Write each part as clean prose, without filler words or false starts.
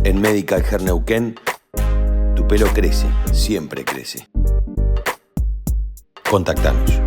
En Medical Hair Neuquén, tu pelo crece, siempre crece. Contactanos.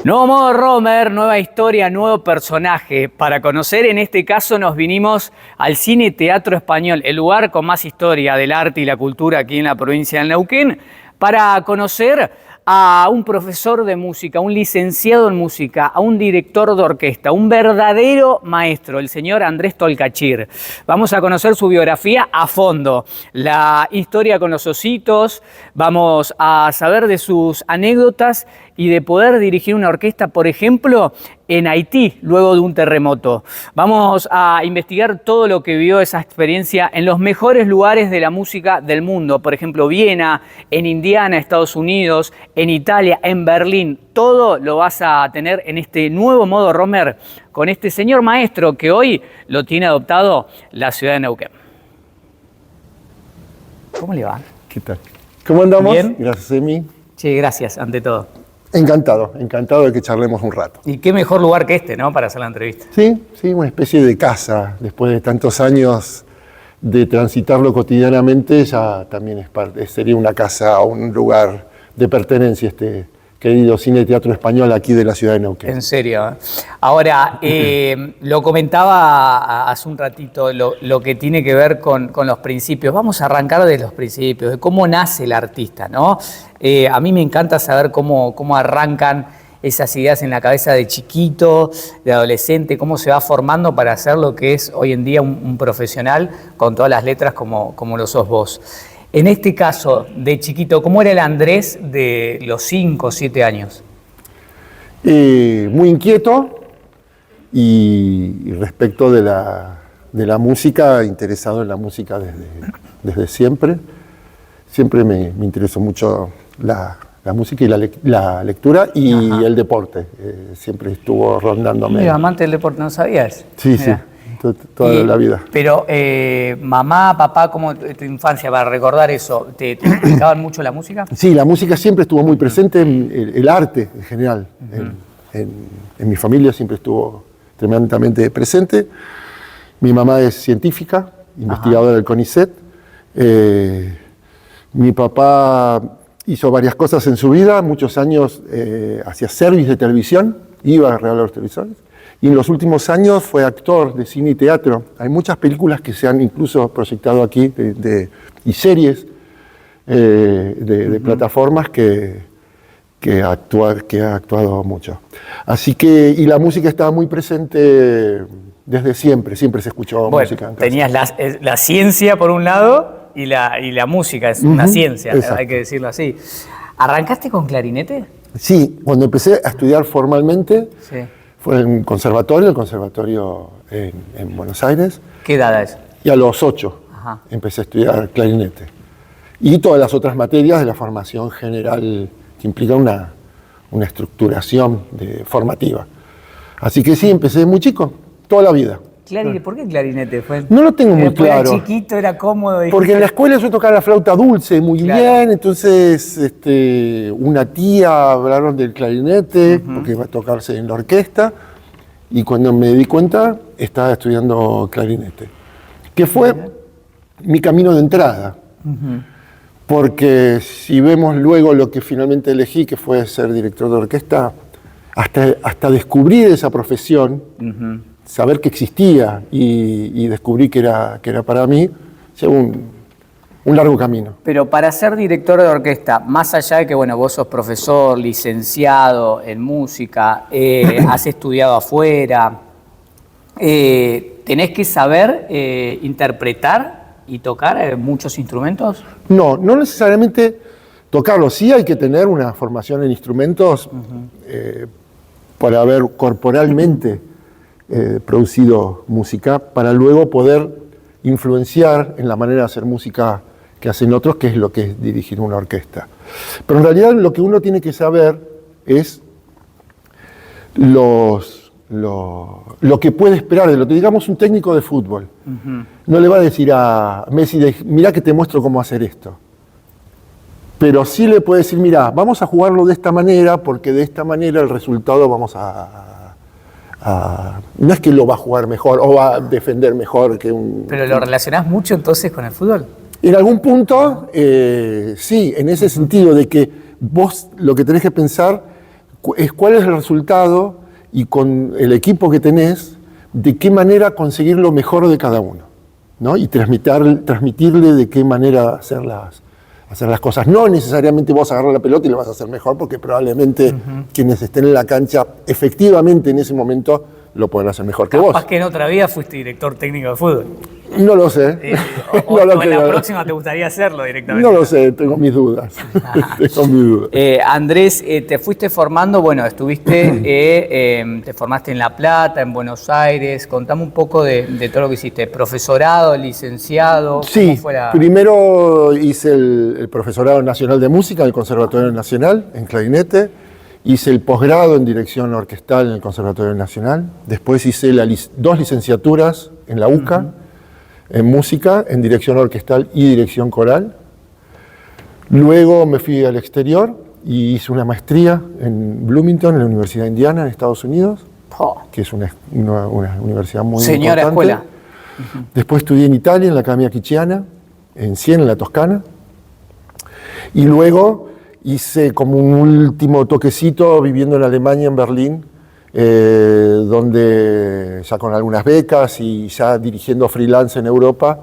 Nuevo modo Romer, nueva historia, nuevo personaje. Para conocer, en este caso, nos vinimos al Cine Teatro Español, el lugar con más historia del arte y la cultura aquí en la provincia de Neuquén, para conocer a un profesor de música, un licenciado en música, a un director de orquesta, un verdadero maestro, el señor Andrés Tolcachir. Vamos a conocer su biografía a fondo, la historia con los ositos, vamos a saber de sus anécdotas y de poder dirigir una orquesta, por ejemplo, en Haití, luego de un terremoto. Vamos a investigar todo lo que vivió esa experiencia en los mejores lugares de la música del mundo, por ejemplo, Viena, en Indiana, Estados Unidos, en Italia, en Berlín. Todo lo vas a tener en este nuevo modo Romer con este señor maestro que hoy lo tiene adoptado la ciudad de Neuquén. ¿Cómo le va? ¿Qué tal? ¿Cómo andamos? ¿Bien? Gracias, Emi. Sí, gracias, ante todo. Encantado de que charlemos un rato. Y qué mejor lugar que este, ¿no?, para hacer la entrevista. Sí, una especie de casa. Después de tantos años de transitarlo cotidianamente, ya también es parte, sería una casa o un lugar de pertenencia este querido Cine Teatro Español aquí de la ciudad de Neuquén. En serio. Ahora, lo comentaba hace un ratito, lo que tiene que ver con los principios. Vamos a arrancar de los principios, de cómo nace el artista, ¿no? A mí me encanta saber cómo arrancan esas ideas en la cabeza de chiquito, de adolescente, cómo se va formando para hacer lo que es hoy en día un profesional con todas las letras como lo sos vos. En este caso, de chiquito, ¿cómo era el Andrés de los 5 o 7 años? Muy inquieto y respecto de la música, interesado en la música desde siempre. Siempre me interesó mucho la música y la lectura y Ajá. El deporte. Siempre estuvo rondándome. Mira, amante del deporte, ¿no sabías? Sí, Mirá. sí. Toda la vida. Pero mamá, papá, ¿cómo tu infancia, para recordar eso, te explicaban mucho la música? Sí, la música siempre estuvo muy presente, el arte en general. En mi familia siempre estuvo tremendamente presente. Mi mamá es científica, investigadora del CONICET. Mi papá hizo varias cosas en su vida, muchos años hacía service de televisión, iba a arreglar los televisores. Y en los últimos años fue actor de cine y teatro. Hay muchas películas que se han incluso proyectado aquí y series de plataformas que ha actuado mucho. Así que, y la música estaba muy presente desde siempre se escuchó música en casa. Tenías la ciencia por un lado y la música, es una ciencia, exacto. Hay que decirlo así. ¿Arrancaste con clarinete? Sí, cuando empecé a estudiar formalmente, Sí. fue en el conservatorio en Buenos Aires, ¿Qué edad es? y a los 8 Ajá. empecé a estudiar clarinete. Y todas las otras materias de la formación general que implica una estructuración formativa. Así que sí, empecé muy chico, toda la vida. ¿Por qué clarinete? No lo tengo muy claro. Era chiquito, era cómodo. Porque en la escuela yo tocaba la flauta dulce muy Claro. bien, entonces una tía hablaron del clarinete, porque iba a tocarse en la orquesta, y cuando me di cuenta estaba estudiando clarinete, que fue mi camino de entrada. Porque si vemos luego lo que finalmente elegí, que fue ser director de orquesta, hasta descubrir esa profesión, saber que existía y descubrí que era para mí, llevó un largo camino. Pero para ser director de orquesta, más allá de que vos sos profesor, licenciado en música, has estudiado afuera, ¿tenés que saber interpretar y tocar muchos instrumentos? No necesariamente tocarlo. Sí hay que tener una formación en instrumentos para haber corporalmente producido música, para luego poder influenciar en la manera de hacer música que hacen otros, que es lo que es dirigir una orquesta. Pero en realidad lo que uno tiene que saber es lo que puede esperar de lo que, digamos, un técnico de fútbol. No le va a decir a Messi, mirá que te muestro cómo hacer esto. Pero sí le puede decir, mirá, vamos a jugarlo de esta manera, porque de esta manera el resultado vamos a no es que lo va a jugar mejor o va a defender mejor que un... ¿Pero lo relacionás mucho entonces con el fútbol? En algún punto, sí, en ese sentido de que vos lo que tenés que pensar es cuál es el resultado y con el equipo que tenés, de qué manera conseguir lo mejor de cada uno, ¿no? Y transmitirle de qué manera hacer las cosas. No necesariamente vos agarrar la pelota y lo vas a hacer mejor, porque probablemente quienes estén en la cancha efectivamente en ese momento lo pueden hacer mejor que vos. Capaz que en otra vida fuiste director técnico de fútbol. No lo sé. O en la próxima te gustaría hacerlo directamente. No lo sé, tengo mis dudas. Tengo mis dudas. Andrés, te fuiste formando, bueno, te formaste en La Plata, en Buenos Aires. Contame un poco de todo lo que hiciste. ¿Profesorado, licenciado? Sí, primero hice el profesorado nacional de música en el Conservatorio Nacional, en clarinete. Hice el posgrado en dirección orquestal en el Conservatorio Nacional. Después hice 2 licenciaturas en la UCA, en música, en dirección orquestal y dirección coral. Luego me fui al exterior y hice una maestría en Bloomington, en la Universidad de Indiana, en Estados Unidos, que es una universidad muy importante. Señora escuela. Después estudié en Italia, en la Accademia Chichiana, en Siena, en la Toscana. Y luego hice como un último toquecito viviendo en Alemania, en Berlín, donde ya con algunas becas y ya dirigiendo freelance en Europa,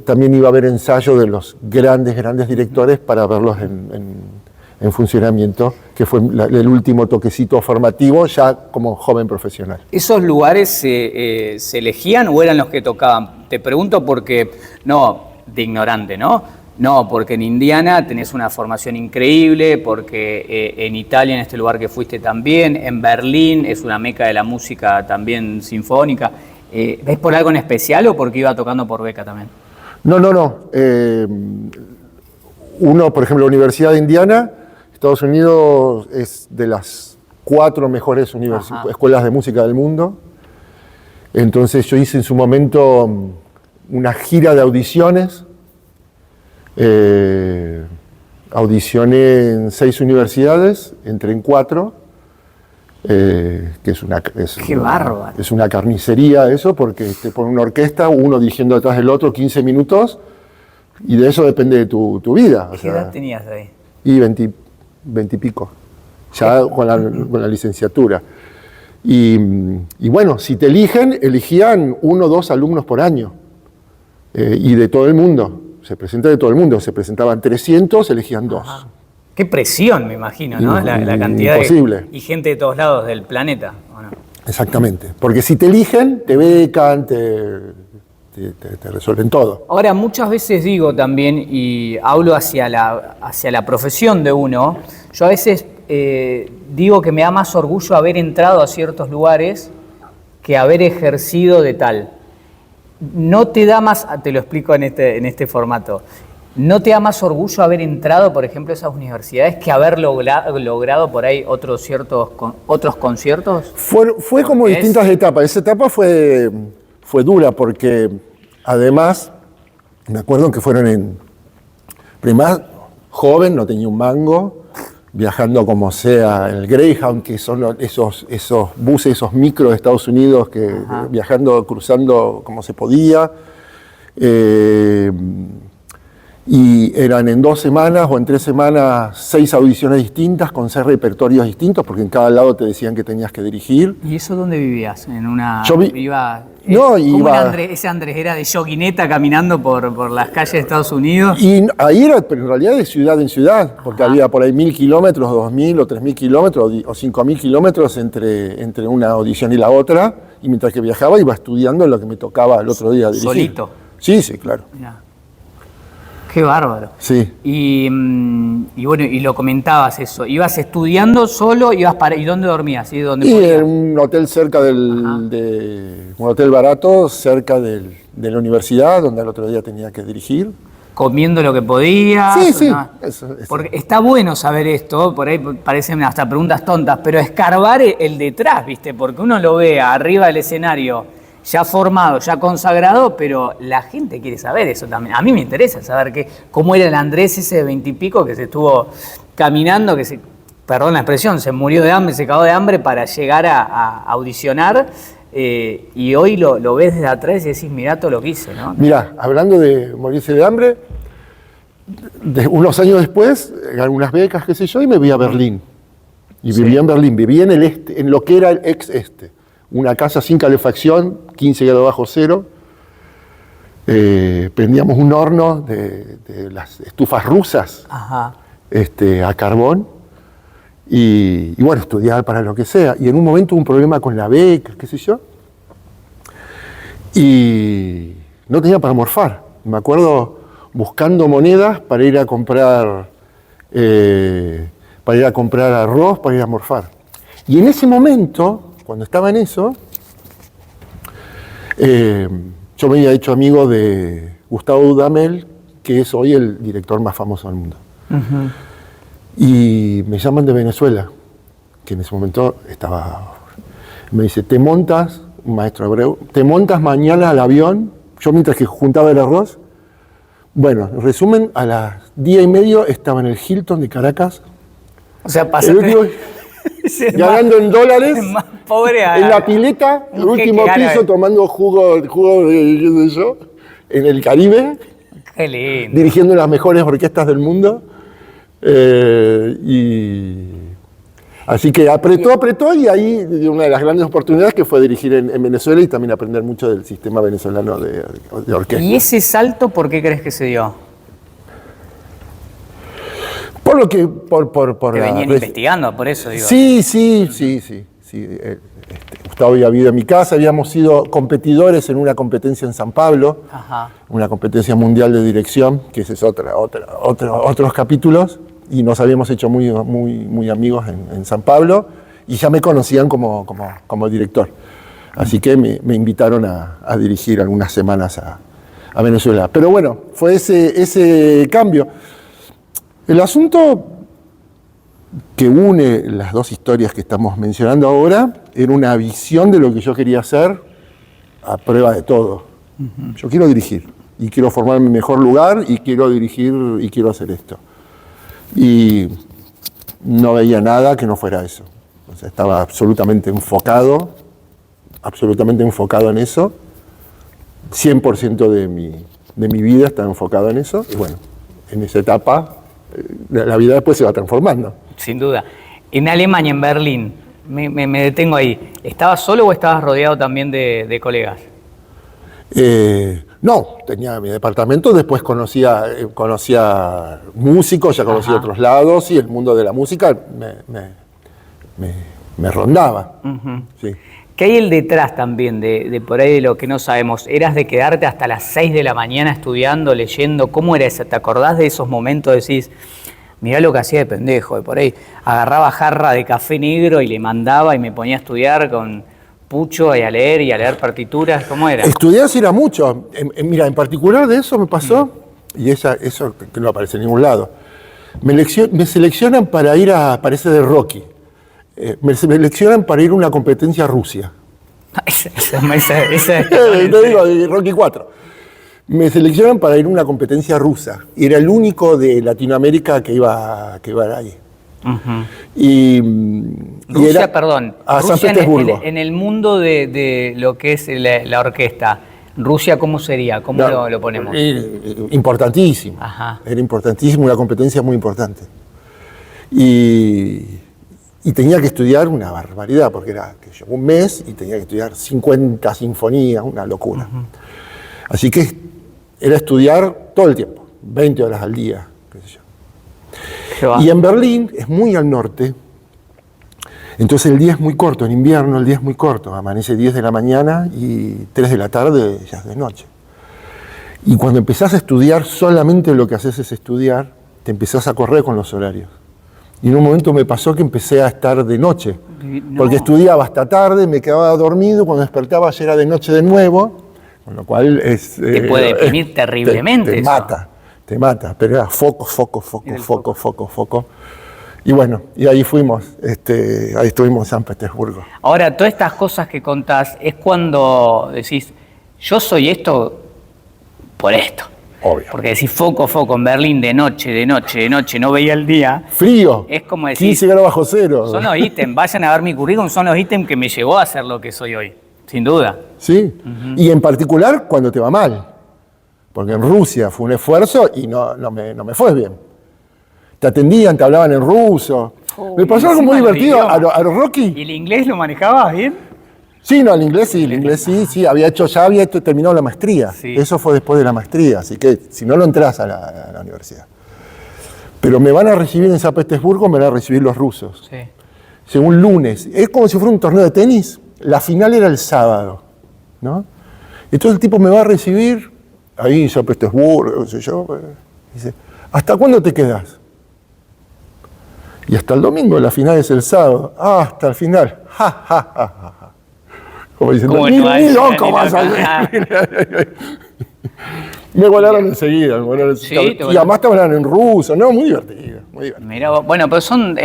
también iba a haber ensayo de los grandes directores para verlos en funcionamiento, que fue el último toquecito formativo ya como joven profesional. ¿Esos lugares se elegían o eran los que tocaban? Te pregunto porque, no de ignorante, ¿no? No, porque en Indiana tenés una formación increíble, porque en Italia, en este lugar que fuiste también, en Berlín es una meca de la música también sinfónica. ¿Ves por algo en especial o porque iba tocando por beca también? No. Uno, por ejemplo, la Universidad de Indiana, Estados Unidos, es de las 4 mejores escuelas de música del mundo. Entonces yo hice en su momento una gira de audiciones. Audicioné en 6 universidades, entré en 4, que es una carnicería eso, porque te ponen una orquesta, uno dirigiendo detrás del otro 15 minutos, y de eso depende de tu vida. ¿Qué edad tenías ahí? Y 20 y pico, ya con la licenciatura. Y bueno, si te elegían 1 o 2 alumnos por año, y de todo el mundo. Se presenta de todo el mundo, se presentaban 300, elegían 2. Ajá. Qué presión, me imagino, ¿no? La cantidad y gente de todos lados del planeta, ¿o no? Exactamente, porque si te eligen, te becan, te resuelven todo. Ahora, muchas veces digo también, y hablo hacia la profesión de uno, yo a veces digo que me da más orgullo haber entrado a ciertos lugares que haber ejercido de tal. ¿No te da más, te lo explico en este formato, no te da más orgullo haber entrado, por ejemplo, a esas universidades que haber logrado por ahí otros conciertos? Fue como distintas etapas. Esa etapa fue dura porque además, me acuerdo que fueron primero joven, no tenía un mango, viajando como sea en el Greyhound, que son esos buses, esos micros de Estados Unidos, que viajando, cruzando como se podía. Y eran en 2 semanas o en 3 semanas 6 audiciones distintas con 6 repertorios distintos, porque en cada lado te decían que tenías que dirigir. ¿Y eso dónde vivías? ¿En una...? ¿Cómo era ese Andrés? ¿Era de joguineta caminando por las calles de Estados Unidos? Y ahí era, pero en realidad de ciudad en ciudad, porque había por ahí 1000 kilómetros, 2000 o 3000 kilómetros o 5000 kilómetros entre una audición y la otra, y mientras que viajaba iba estudiando lo que me tocaba el otro día dirigir. ¿Solito? Sí, claro. Mirá. Qué bárbaro. Sí. Y bueno, y lo comentabas eso. ¿Ibas estudiando solo? ¿Y dónde dormías? ¿Sí? ¿Dónde en un hotel cerca un hotel barato cerca de la universidad, donde el otro día tenía que dirigir. ¿Comiendo lo que podías? Sí. No? Eso. Porque está bueno saber esto, por ahí parecen hasta preguntas tontas, pero escarbar el detrás, ¿viste? Porque uno lo ve arriba del escenario ya formado, ya consagrado, pero la gente quiere saber eso también. A mí me interesa saber cómo era el Andrés ese de 20 y pico que se estuvo caminando, perdón la expresión, se murió de hambre, se cagó de hambre para llegar a audicionar, y hoy lo ves desde atrás y decís, mirá todo lo que hice, ¿no? Mirá, hablando de morirse de hambre, unos años después, gané unas becas, qué sé yo, y me fui a Berlín. Y vivía en Berlín, vivía en el este, en lo que era el ex este. Una casa sin calefacción, 15 grados bajo cero. Prendíamos un horno de las estufas rusas, Ajá. a carbón. Y bueno, estudiar para lo que sea. Y en un momento hubo un problema con la beca, qué sé yo. Y no tenía para morfar. Me acuerdo buscando monedas para ir a comprar arroz, para ir a morfar. Y en ese momento, cuando estaba en eso, yo me había hecho amigo de Gustavo Dudamel, que es hoy el director más famoso del mundo. Uh-huh. Y me llaman de Venezuela, que en ese momento estaba... Me dice, te montas, un maestro hebreo, te montas mañana al avión, yo mientras que juntaba el arroz. Bueno, en resumen, a las 10:30 estaba en el Hilton de Caracas. O sea, pasaste... ganando en dólares, más pobre en la pileta, el último piso, tomando jugo de qué sé yo, en el Caribe. Qué lindo. Dirigiendo las mejores orquestas del mundo. Así que apretó, y ahí una de las grandes oportunidades que fue dirigir en Venezuela y también aprender mucho del sistema venezolano de orquesta. ¿Y ese salto por qué crees que se dio? Por lo que... Te venían investigando, por eso digo. Sí. Gustavo había vivido en mi casa, habíamos sido competidores en una competencia en San Pablo, Ajá. una competencia mundial de dirección, que ese es otros capítulos, y nos habíamos hecho muy amigos en San Pablo, y ya me conocían como director. Así que me invitaron a dirigir algunas semanas a Venezuela. Pero bueno, fue ese cambio. El asunto que une las dos historias que estamos mencionando ahora era una visión de lo que yo quería hacer a prueba de todo. Uh-huh. Yo quiero dirigir y quiero formar mi mejor lugar y quiero dirigir y quiero hacer esto. Y no veía nada que no fuera eso. O sea, estaba absolutamente enfocado en eso. 100% de mi vida estaba enfocado en eso. Y bueno, en esa etapa la vida después se va transformando. Sin duda. En Alemania, en Berlín, me detengo ahí. ¿Estabas solo o estabas rodeado también de colegas? No, tenía mi departamento, después conocía músicos, ya conocía otros lados, y el mundo de la música me rondaba. Uh-huh. Sí. ¿Qué hay el detrás también de por ahí de lo que no sabemos? ¿Eras de quedarte hasta las 6 de la mañana estudiando, leyendo? ¿Cómo era eso? ¿Te acordás de esos momentos? Decís, mirá lo que hacía de pendejo. Y por ahí agarraba jarra de café negro y le mandaba y me ponía a estudiar con pucho y a leer partituras. ¿Cómo era? Estudiar sí era mucho. Mira, en particular de eso me pasó, y eso que no aparece en ningún lado. Me seleccionan para ir parece de Rocky. Me seleccionan para ir a una competencia a Rusia. Te digo, de Rocky 4. Me seleccionan para ir a una competencia rusa. Y era el único de Latinoamérica que iba ahí. Uh-huh. Y Rusia, era perdón. A Rusia San Petersburgo. En el mundo de lo que es la orquesta, Rusia, ¿cómo sería? ¿Cómo lo ponemos? Importantísimo. Ajá. Era importantísimo, una competencia muy importante. Y tenía que estudiar una barbaridad, porque era un mes y tenía que estudiar 50 sinfonías, una locura. Uh-huh. Así que era estudiar todo el tiempo, 20 horas al día, qué sé yo. Y en Berlín es muy al norte, entonces el día es muy corto, en invierno el día es muy corto, amanece 10 de la mañana y 3 de la tarde ya es de noche. Y cuando empezás a estudiar, solamente lo que haces es estudiar, te empezás a correr con los horarios. Y en un momento me pasó que empecé a estar de noche, porque estudiaba hasta tarde, me quedaba dormido, cuando despertaba ya era de noche de nuevo, con lo cual te puede deprimir terriblemente. Te mata, pero era foco. Y bueno, y ahí fuimos, ahí estuvimos en San Petersburgo. Ahora, todas estas cosas que contás, es cuando decís, yo soy esto por esto. Obvio. Porque decís foco, foco, en Berlín de noche, no veía el día. Frío. Es como decir, 15 grados bajo cero. son los ítems, vayan a ver mi currículum, son los ítems que me llevó a ser lo que soy hoy, sin duda. Sí. Y en particular cuando te va mal. Porque en Rusia fue un esfuerzo y no me fue bien. Te atendían, te hablaban en ruso. Me pasó algo muy divertido. A los Rocky. ¿Y el inglés lo manejabas bien? Sí, no, el inglés sí. Ya había terminado la maestría. Sí. Eso fue después de la maestría, así que si no lo entras a la universidad. Pero me van a recibir en San Petersburgo, me van a recibir los rusos. Sí. Según lunes. Es como si fuera un torneo de tenis. La final era el sábado, ¿no? Entonces el tipo me va a recibir ahí en San Petersburgo, no sé yo. Dice, ¿hasta cuándo te quedas? Y hasta el domingo, la final es el sábado. Ah, hasta el final. Ja, ja, ja, ja. Como diciendo, ni loco vas a hacer. Me volaron enseguida. Sí, y además te hablan en ruso, ¿no? Muy divertido. Muy divertido. Mirá vos, bueno, pero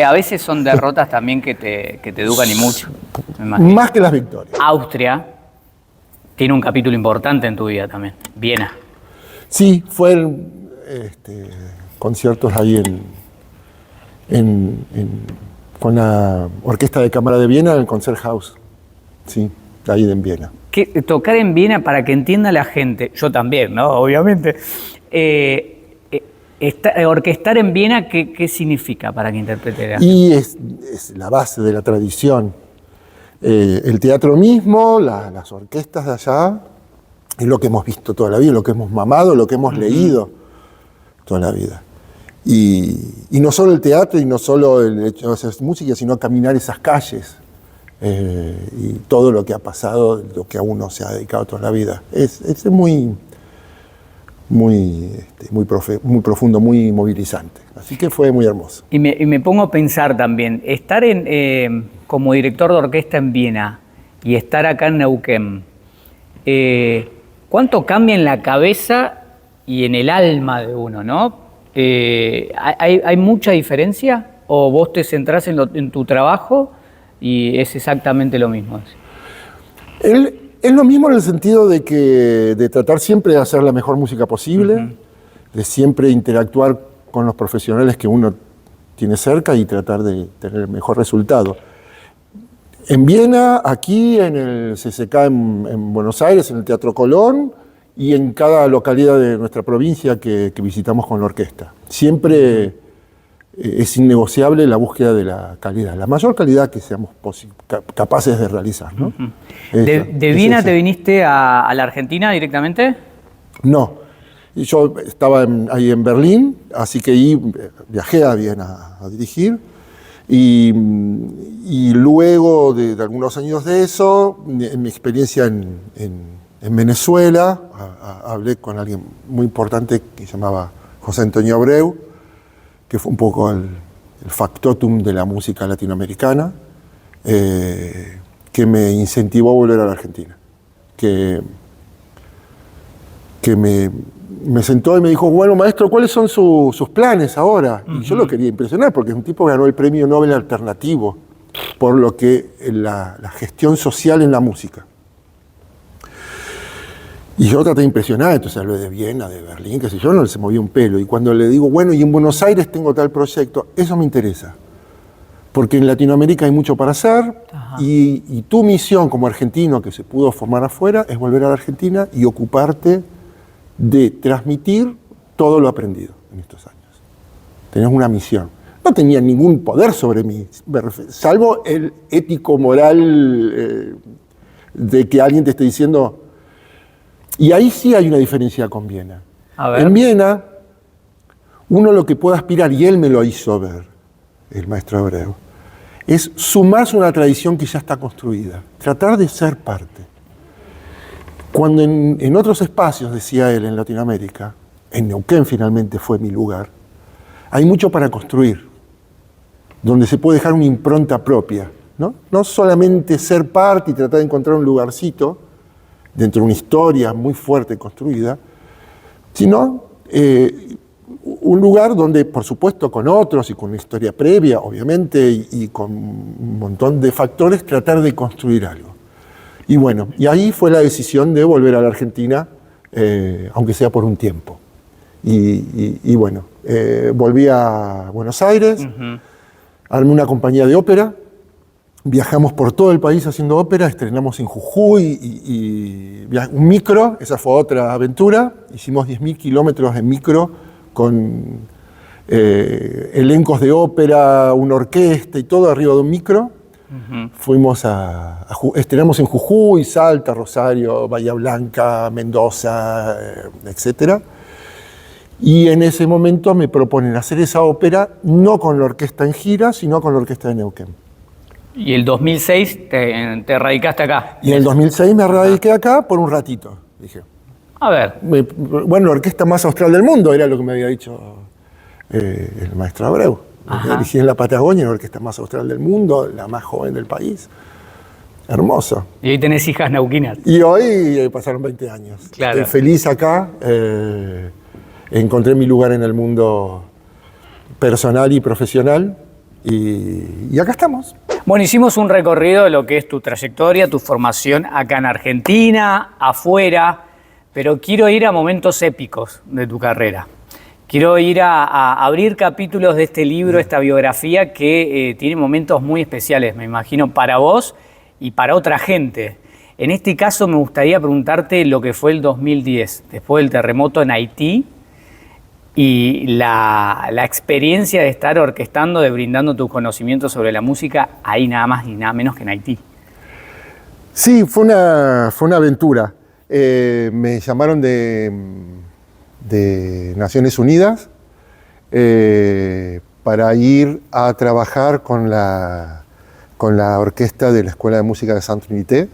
a veces son derrotas también que te educan y mucho. Me imagino. Más que las victorias. Austria tiene un capítulo importante en tu vida también. Viena. Sí, fue conciertos ahí con la Orquesta de Cámara de Viena en el Konzerthaus. Sí, ahí en Viena. Tocar en Viena, para que entienda la gente, yo también, ¿no? Obviamente. Orquestar en Viena, ¿qué significa para que interprete? Y es la base de la tradición. El teatro mismo, las orquestas de allá, es lo que hemos visto toda la vida, lo que hemos mamado, lo que hemos leído toda la vida. Y no solo el teatro y no solo el hecho de hacer música, sino caminar esas calles y todo lo que ha pasado, lo que a uno se ha dedicado toda la vida. Es muy profundo, muy movilizante. Así que fue muy hermoso. Y me pongo a pensar también, estar como director de orquesta en Viena y estar acá en Neuquén, ¿cuánto cambia en la cabeza y en el alma de uno, no? ¿Hay mucha diferencia? ¿O vos te centrás en tu trabajo y es exactamente lo mismo? Es lo mismo en el sentido de tratar siempre de hacer la mejor música posible, de siempre interactuar con los profesionales que uno tiene cerca y tratar de tener el mejor resultado. En Viena, aquí en el CCK en Buenos Aires, en el Teatro Colón, y en cada localidad de nuestra provincia que visitamos con la orquesta. Siempre es innegociable la búsqueda de la calidad, la mayor calidad que seamos capaces de realizar, ¿no? ¿De Viena te viniste a la Argentina directamente? No, yo estaba ahí en Berlín, así que viajé a Viena a dirigir, y luego de algunos años de eso, en mi experiencia en Venezuela, hablé con alguien muy importante que se llamaba José Antonio Abreu, que fue un poco el factotum de la música latinoamericana, que me incentivó a volver a la Argentina. Que me sentó y me dijo, bueno, maestro, ¿cuáles son sus planes ahora? Y yo lo quería impresionar, porque es un tipo que ganó el Premio Nobel Alternativo por lo que la gestión social en la música. Y yo traté de impresionar, entonces hablé de Viena, de Berlín, qué sé yo, no se movía un pelo. Y cuando le digo, bueno, y en Buenos Aires tengo tal proyecto, eso me interesa. Porque en Latinoamérica hay mucho para hacer, y tu misión como argentino que se pudo formar afuera es volver a la Argentina y ocuparte de transmitir todo lo aprendido en estos años. Tenés una misión. No tenía ningún poder sobre mí, salvo el ético-moral de que alguien te esté diciendo. Y ahí sí hay una diferencia con Viena. A ver. En Viena, uno lo que puede aspirar, y él me lo hizo ver, el maestro Abreu, es sumarse a una tradición que ya está construida, tratar de ser parte. Cuando en otros espacios, decía él, en Latinoamérica, en Neuquén finalmente fue mi lugar, hay mucho para construir, donde se puede dejar una impronta propia, ¿no? No solamente ser parte y tratar de encontrar un lugarcito dentro de una historia muy fuerte construida, sino un lugar donde, por supuesto, con otros y con una historia previa, obviamente, y con un montón de factores, tratar de construir algo. Y bueno, y ahí fue la decisión de volver a la Argentina, aunque sea por un tiempo. Y bueno, volví a Buenos Aires, armé una compañía de ópera, viajamos por todo el país haciendo ópera, estrenamos en Jujuy un micro, esa fue otra aventura, hicimos 10.000 kilómetros en micro con elencos de ópera, una orquesta y todo arriba de un micro. Fuimos estrenamos en Jujuy, Salta, Rosario, Bahía Blanca, Mendoza, etc. Y en ese momento me proponen hacer esa ópera no con la orquesta en gira, sino con la orquesta de Neuquén. Y el 2006 te radicaste acá. Y en el 2006 me radiqué acá por un ratito, dije. A ver. Bueno, la orquesta más austral del mundo era lo que me había dicho el maestro Abreu. Dirigí en la Patagonia, la orquesta más austral del mundo, la más joven del país. Hermoso. Y ahí tenés hijas neuquinas. Y hoy pasaron 20 años. Claro. Estoy feliz acá. Encontré mi lugar en el mundo personal y profesional. Y acá estamos. Bueno, hicimos un recorrido de lo que es tu trayectoria, tu formación acá en Argentina, afuera, pero quiero ir a momentos épicos de tu carrera. Quiero ir a abrir capítulos de este libro, esta biografía que tiene momentos muy especiales, me imagino, para vos y para otra gente. En este caso me gustaría preguntarte lo que fue el 2010, después del terremoto en Haití y la experiencia de estar orquestando, de brindando tus conocimientos sobre la música ahí nada más y nada menos que en Haití. Sí, fue una aventura. Me llamaron de Naciones Unidas para ir a trabajar con la orquesta de la Escuela de Música de Saint-Trinité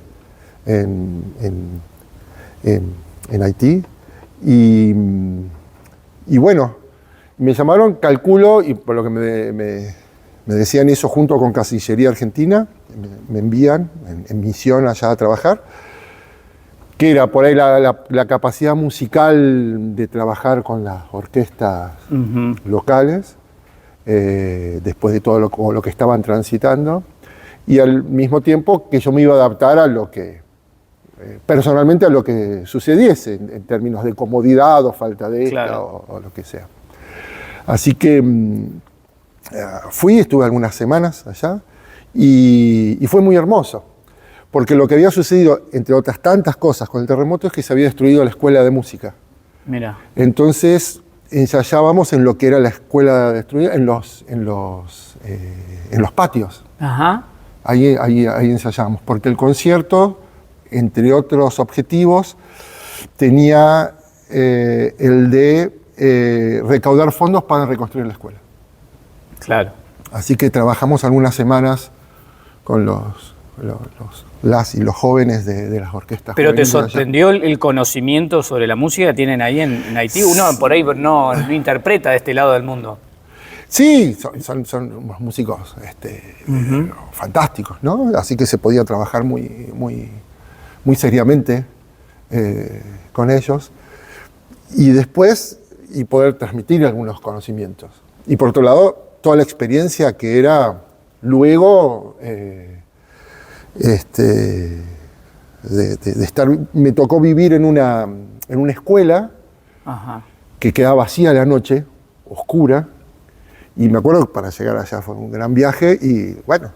en Haití. Y bueno, me llamaron, calculo, y por lo que me decían eso junto con Cancillería Argentina, me envían en misión allá a trabajar, que era por ahí la capacidad musical de trabajar con las orquestas locales, después de todo lo que estaban transitando, y al mismo tiempo que yo me iba a adaptar a lo que, personalmente a lo que sucediese, en términos de comodidad o falta de esta, claro, o lo que sea. Así que estuve algunas semanas allá, y fue muy hermoso. Porque lo que había sucedido, entre otras tantas cosas, con el terremoto es que se había destruido la escuela de música. Mira. Entonces ensayábamos en lo que era la escuela destruida, en los patios. Ajá. Ahí ensayábamos, porque el concierto, entre otros objetivos, tenía el de recaudar fondos para reconstruir la escuela. Claro. Así que trabajamos algunas semanas con las y los jóvenes de las orquestas. ¿Pero te sorprendió el conocimiento sobre la música que tienen ahí en Haití? Uno por ahí no interpreta de este lado del mundo. Sí, son unos músicos fantásticos, ¿no? Así que se podía trabajar muy seriamente con ellos. Y después, poder transmitir algunos conocimientos. Y por otro lado, toda la experiencia que era luego... de estar, me tocó vivir en una escuela. Ajá. Que quedaba vacía a la noche, oscura, y me acuerdo que para llegar allá fue un gran viaje y bueno,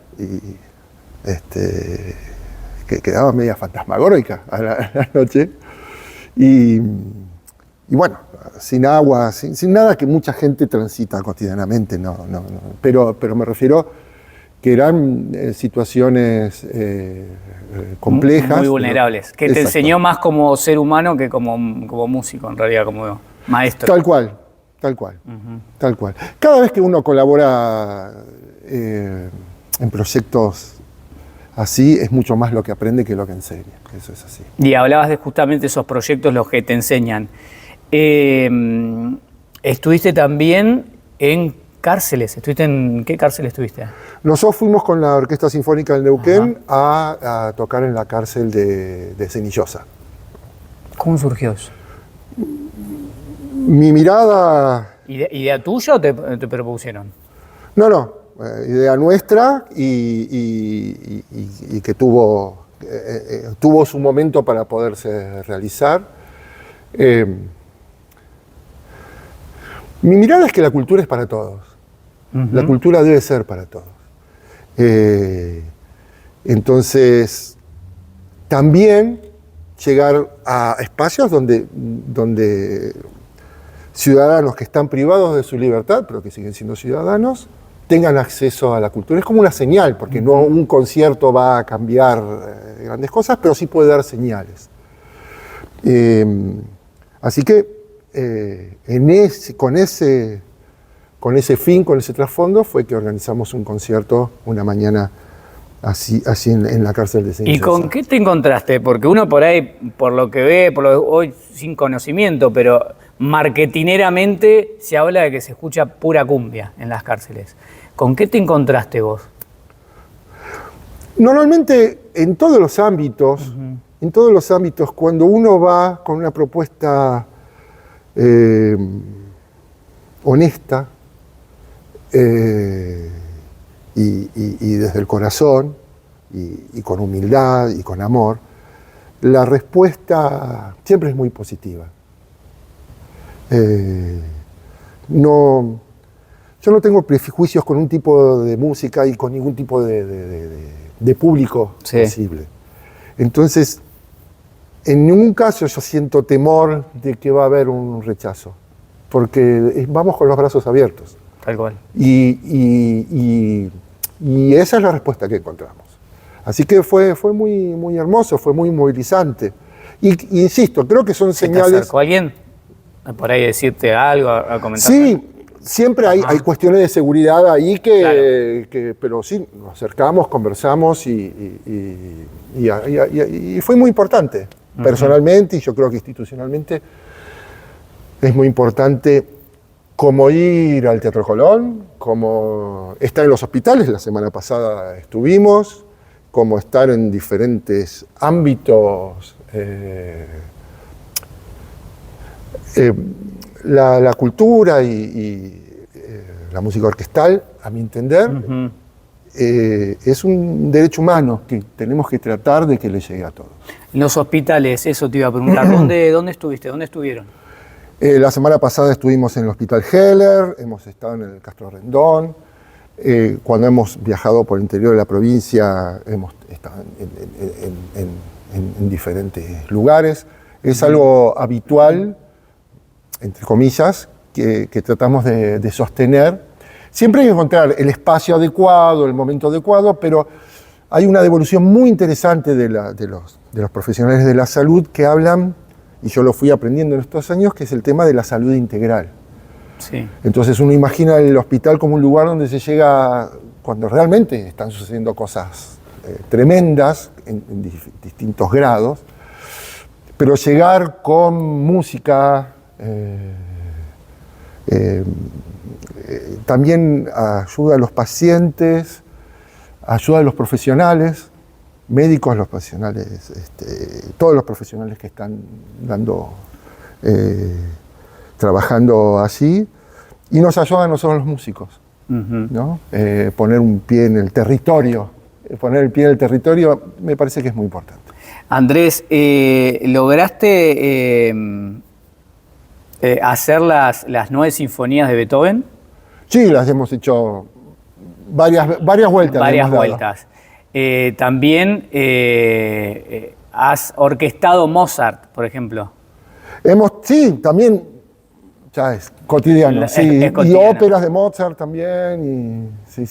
que quedaba media fantasmagórica a la noche y bueno, sin agua, sin nada que mucha gente transita cotidianamente, no, pero me refiero que eran situaciones complejas. Muy vulnerables, que te enseñó más como ser humano que como músico, en realidad, como maestro. Tal cual. Tal cual. Cada vez que uno colabora en proyectos así, es mucho más lo que aprende que lo que enseña. Eso es así. Y hablabas de justamente esos proyectos, los que te enseñan. Estuviste también en cárceles. ¿En qué cárcel estuviste? Nosotros fuimos con la Orquesta Sinfónica del Neuquén a tocar en la cárcel de Cenillosa. ¿Cómo surgió eso? Mi mirada... ¿Idea tuya o te propusieron? No, idea nuestra y que tuvo su momento para poderse realizar. Mi mirada es que la cultura es para todos. La cultura debe ser para todos. Entonces, también llegar a espacios donde ciudadanos que están privados de su libertad, pero que siguen siendo ciudadanos, tengan acceso a la cultura. Es como una señal, porque no un concierto va a cambiar grandes cosas, pero sí puede dar señales. Así que con ese fin, con ese trasfondo, fue que organizamos un concierto una mañana así en la cárcel de Saint-César. ¿Y con qué te encontraste? Porque uno por ahí, por lo que ve, hoy sin conocimiento, pero marketineramente se habla de que se escucha pura cumbia en las cárceles. ¿Con qué te encontraste vos? Normalmente en todos los ámbitos, cuando uno va con una propuesta honesta y desde el corazón y con humildad y con amor, la respuesta siempre es muy positiva. Yo no tengo prejuicios con un tipo de música y con ningún tipo de público posible. Entonces, en ningún caso yo siento temor de que va a haber un rechazo, porque vamos con los brazos abiertos. Tal cual. Y esa es la respuesta que encontramos. Así que fue muy, muy hermoso, fue muy movilizante. Y insisto, creo que son señales... ¿Te acercó alguien por ahí decirte algo, a comentar? Sí, siempre hay cuestiones de seguridad ahí pero sí, nos acercamos, conversamos y fue muy importante. Personalmente, y yo creo que institucionalmente, es muy importante como ir al Teatro Colón, como estar en los hospitales, la semana pasada estuvimos, como estar en diferentes ámbitos. La cultura y la música orquestal, a mi entender, es un derecho humano que tenemos que tratar de que le llegue a todos. En los hospitales, eso te iba a preguntar. ¿Dónde estuviste? ¿Dónde estuvieron? La semana pasada estuvimos en el Hospital Heller, hemos estado en el Castro Rendón. Cuando hemos viajado por el interior de la provincia, hemos estado en diferentes lugares. Es algo habitual, entre comillas, que tratamos de sostener. Siempre hay que encontrar el espacio adecuado, el momento adecuado, pero hay una devolución muy interesante de los profesionales de la salud que hablan, y yo lo fui aprendiendo en estos años, que es el tema de la salud integral. Sí. Entonces uno imagina el hospital como un lugar donde se llega cuando realmente están sucediendo cosas tremendas en distintos grados, pero llegar con música, también ayuda a los pacientes, ayuda a los profesionales, médicos, los profesionales, todos los profesionales que están trabajando allí, y nos ayudan a nosotros los músicos, ¿no? Poner un pie en el territorio, me parece que es muy importante. Andrés, ¿lograste hacer las 9 sinfonías de Beethoven? Sí, las hemos hecho varias vueltas. Varias vueltas. También has orquestado Mozart, por ejemplo. Sí, también, ya es cotidiano, Es cotidiano. Y óperas de Mozart también, sí.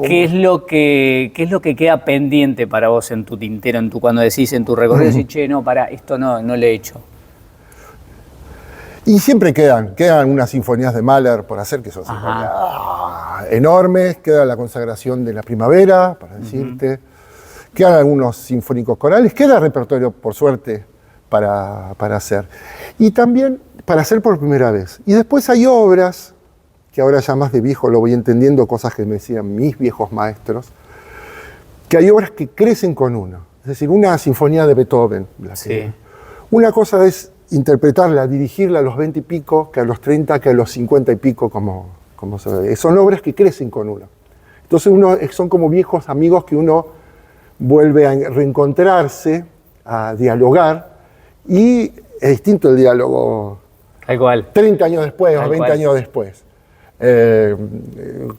¿Qué es lo que queda pendiente para vos en tu tintero, cuando decís en tu recorrido, decís, che, no, esto no lo he hecho? Y siempre quedan unas sinfonías de Mahler por hacer, que son sinfonías enormes, queda la consagración de la primavera, para decirte, quedan algunos sinfónicos corales, queda repertorio, por suerte, para hacer. Y también para hacer por primera vez. Y después hay obras, que ahora ya más de viejo lo voy entendiendo, cosas que me decían mis viejos maestros, que hay obras que crecen con uno. Es decir, una sinfonía de Beethoven. Una cosa es interpretarla, dirigirla a los 20 y pico, que a los 30, que a los 50 y pico, como se ve. Son obras que crecen con uno. Entonces son como viejos amigos que uno vuelve a reencontrarse, a dialogar, y es distinto el diálogo Tal cual. 30 años después o 20 años después.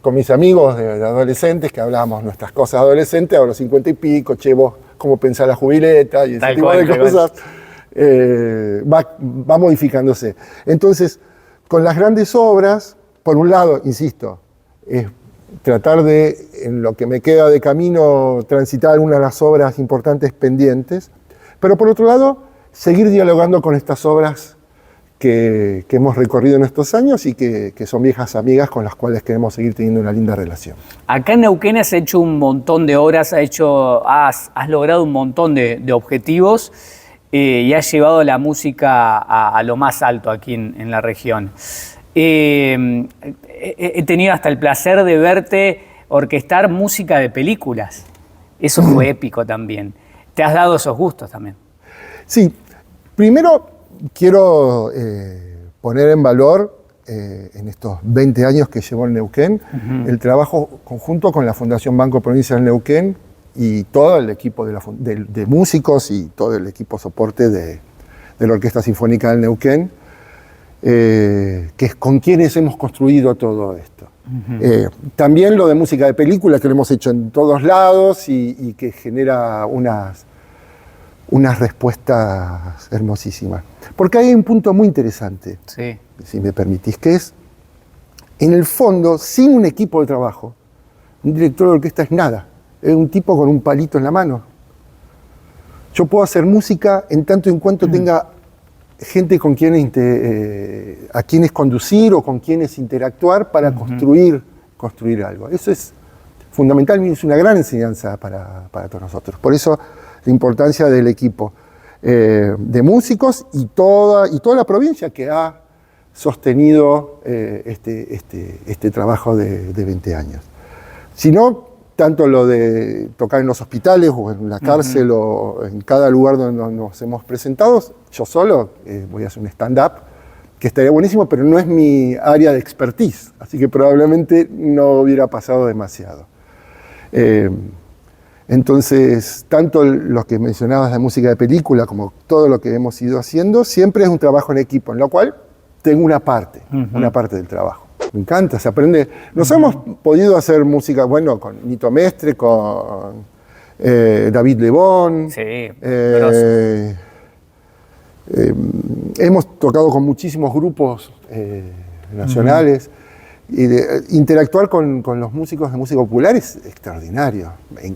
Con mis amigos de adolescentes que hablábamos nuestras cosas adolescentes, a los 50 y pico, che, vos, ¿cómo pensás la jubileta? Y ese tipo de cosas va modificándose. Entonces, con las grandes obras, por un lado, insisto, es tratar de, en lo que me queda de camino, transitar algunas de las obras importantes pendientes, pero por otro lado, seguir dialogando con estas obras que hemos recorrido en estos años y que son viejas amigas con las cuales queremos seguir teniendo una linda relación. Acá en Neuquén has hecho un montón de obras, has logrado un montón de objetivos y has llevado la música a lo más alto aquí en la región. He tenido hasta el placer de verte orquestar música de películas. Eso fue épico también. Te has dado esos gustos también. Sí, primero quiero poner en valor en estos 20 años que llevo en Neuquén el trabajo conjunto con la Fundación Banco Provincia del Neuquén y todo el equipo de músicos y todo el equipo soporte de la Orquesta Sinfónica del Neuquén, que es con quienes hemos construido todo esto. También lo de música de película, que lo hemos hecho en todos lados y que genera unas respuestas hermosísimas. Porque hay un punto muy interesante, sí, si me permitís, que es, en el fondo, sin un equipo de trabajo, un director de orquesta es nada, es un tipo con un palito en la mano. Yo puedo hacer música en tanto en cuanto tenga gente con a quienes conducir o con quienes interactuar para construir algo. Eso es fundamental y es una gran enseñanza para todos nosotros. Por eso la importancia del equipo de músicos y toda la provincia que ha sostenido este trabajo de 20 años. Si no, tanto lo de tocar en los hospitales o en la cárcel o en cada lugar donde nos hemos presentado, yo solo voy a hacer un stand-up, que estaría buenísimo, pero no es mi área de expertise, así que probablemente no hubiera pasado demasiado. Entonces, tanto lo que mencionabas de música de película como todo lo que hemos ido haciendo, siempre es un trabajo en equipo, en lo cual tengo una parte del trabajo. Me encanta, se aprende. Nos hemos podido hacer música, bueno, con Nito Mestre, con David Lebón. Sí, hemos tocado con muchísimos grupos nacionales. Y interactuar con los músicos de música popular es extraordinario.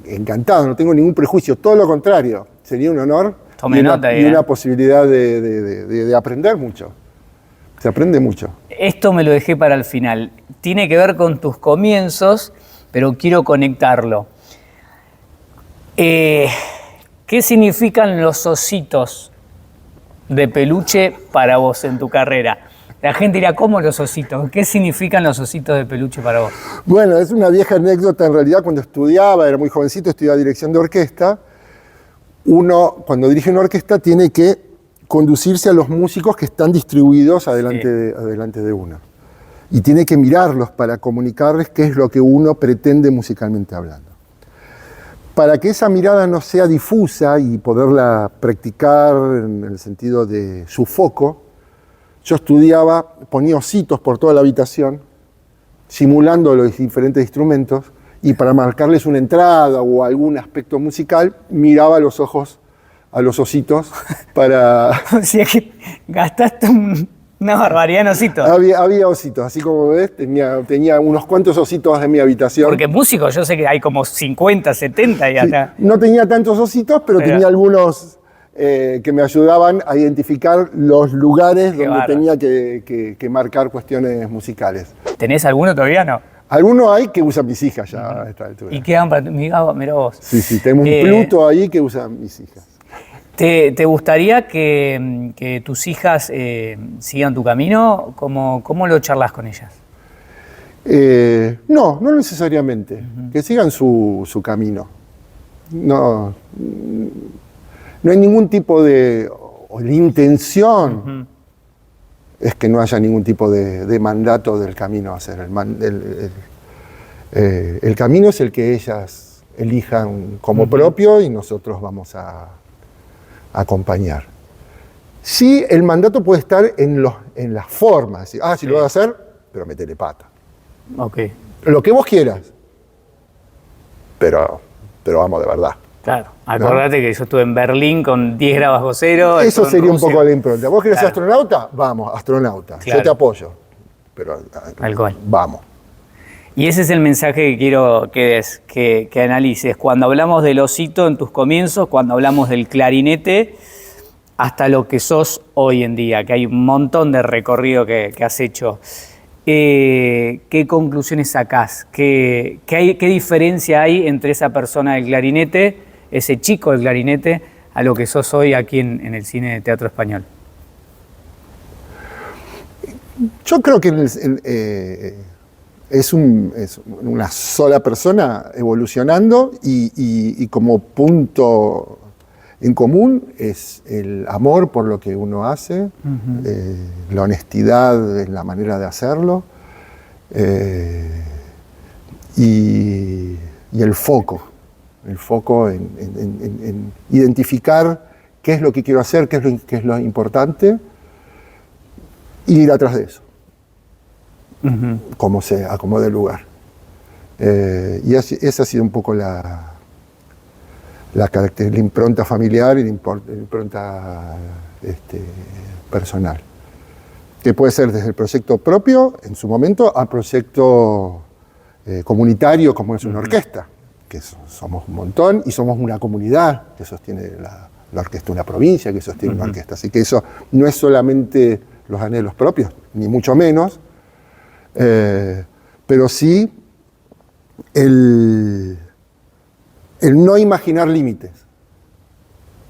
Encantado, no tengo ningún prejuicio, todo lo contrario. Sería un honor y una posibilidad de aprender mucho. Se aprende mucho. Esto me lo dejé para el final. Tiene que ver con tus comienzos, pero quiero conectarlo. ¿Qué significan los ositos de peluche para vos en tu carrera? La gente dirá, ¿cómo los ositos? ¿Qué significan los ositos de peluche para vos? Bueno, es una vieja anécdota en realidad. Cuando estudiaba, era muy jovencito, estudiaba dirección de orquesta. Uno, cuando dirige una orquesta, tiene que conducirse a los músicos que están distribuidos adelante de uno. Y tiene que mirarlos para comunicarles qué es lo que uno pretende musicalmente hablando. Para que esa mirada no sea difusa y poderla practicar en el sentido de su foco, yo ponía ositos por toda la habitación, simulando los diferentes instrumentos, y para marcarles una entrada o algún aspecto musical, miraba los ojos a los ositos para... O sea que gastaste una barbaridad en ositos. Había ositos, así como ves, tenía unos cuantos ositos en mi habitación. Porque músicos, yo sé que hay como 50, 70 y acá. Sí, no tenía tantos ositos, pero tenía algunos que me ayudaban a identificar los lugares donde tenía que marcar cuestiones musicales. ¿Tenés alguno todavía no? Algunos hay que usan mis hijas ya a esta altura. ¿Y quedan para mirá vos? Sí, tengo un Pluto ahí que usan mis hijas. ¿Te gustaría que tus hijas sigan tu camino? ¿Cómo lo charlas con ellas? No necesariamente. Que sigan su camino. No hay ningún tipo de intención. Es que no haya ningún tipo de mandato del camino a hacer. El camino es el que ellas elijan como propio y nosotros vamos a acompañar. Sí, el mandato puede estar en las formas. Si lo voy a hacer, pero metele pata. Ok. Lo que vos quieras, pero vamos de verdad. Claro, acordate que yo estuve en Berlín con 10 grados bajo cero. Eso sería un poco la impronta. ¿Vos querés ser astronauta? Vamos, astronauta. Claro. Yo te apoyo. Pero Alcohol. Vamos. Y ese es el mensaje que quiero que analices. Cuando hablamos del osito en tus comienzos, cuando hablamos del clarinete, hasta lo que sos hoy en día, que hay un montón de recorrido que has hecho. ¿Qué conclusiones sacás? ¿Qué diferencia hay entre esa persona del clarinete, ese chico del clarinete, a lo que sos hoy aquí en el cine de teatro español? Yo creo que es una sola persona evolucionando y como punto en común es el amor por lo que uno hace, la honestidad en la manera de hacerlo y el foco en identificar qué es lo que quiero hacer, qué es lo importante y ir atrás de eso, como sea, como dé lugar. Y esa ha sido un poco la impronta familiar y la impronta personal. Que puede ser desde el proyecto propio, en su momento, a proyecto comunitario, como es una orquesta, que somos un montón y somos una comunidad que sostiene la orquesta, una provincia que sostiene una orquesta. Así que eso no es solamente los anhelos propios, ni mucho menos, pero sí el no imaginar límites,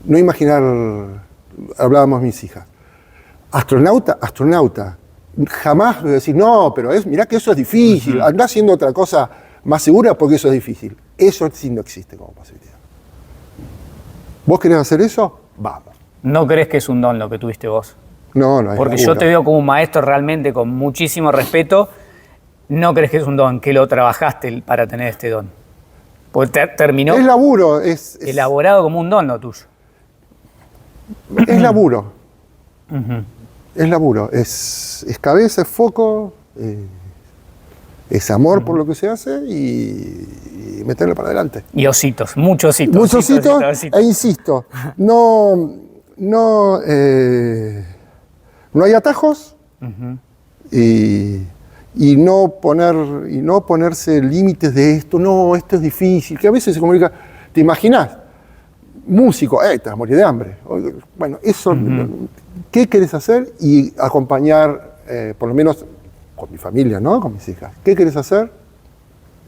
no imaginar, hablábamos mis hijas, astronauta, jamás voy a decir, no, pero mirá que eso es difícil, andá haciendo otra cosa más segura porque eso es difícil. Eso sí no existe como posibilidad. ¿Vos querés hacer eso? Vamos. ¿No crees que es un don lo que tuviste vos? No, porque yo te veo como un maestro realmente con muchísimo respeto. ¿No crees que es un don, que lo trabajaste para tener este don? Porque terminó. Es laburo, elaborado como un don lo tuyo. Es laburo. Es laburo. Es cabeza, es foco, es amor por lo que se hace y meterlo para adelante. Y ositos, muchos ositos. Muchos ositos. E insisto, no hay atajos y no ponerse límites de esto, no, esto es difícil, que a veces se comunica, ¿te imaginas? Músico, te vas a morir de hambre. Bueno, eso, ¿qué querés hacer? Y acompañar, por lo menos con mi familia, ¿no? Con mis hijas. ¿Qué querés hacer?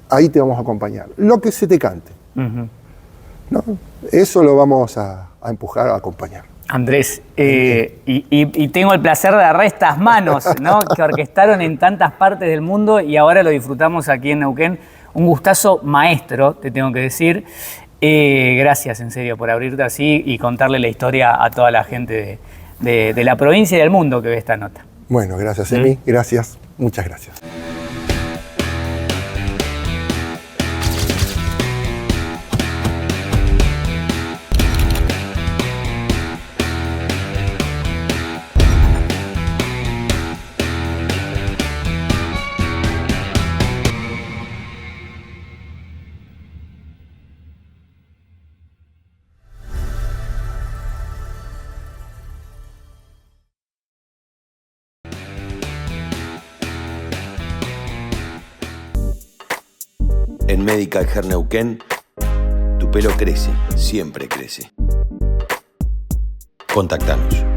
Ahí te vamos a acompañar. Lo que se te cante. ¿No? Eso lo vamos a empujar, a acompañar. Andrés, y tengo el placer de agarrar estas manos, ¿no? Que orquestaron en tantas partes del mundo y ahora lo disfrutamos aquí en Neuquén. Un gustazo maestro, te tengo que decir. Gracias, en serio, por abrirte así y contarle la historia a toda la gente de la provincia y del mundo que ve esta nota. Bueno, gracias, Emi. Gracias. Muchas gracias. En Medical Hair Neuquén, tu pelo crece, siempre crece. Contactanos.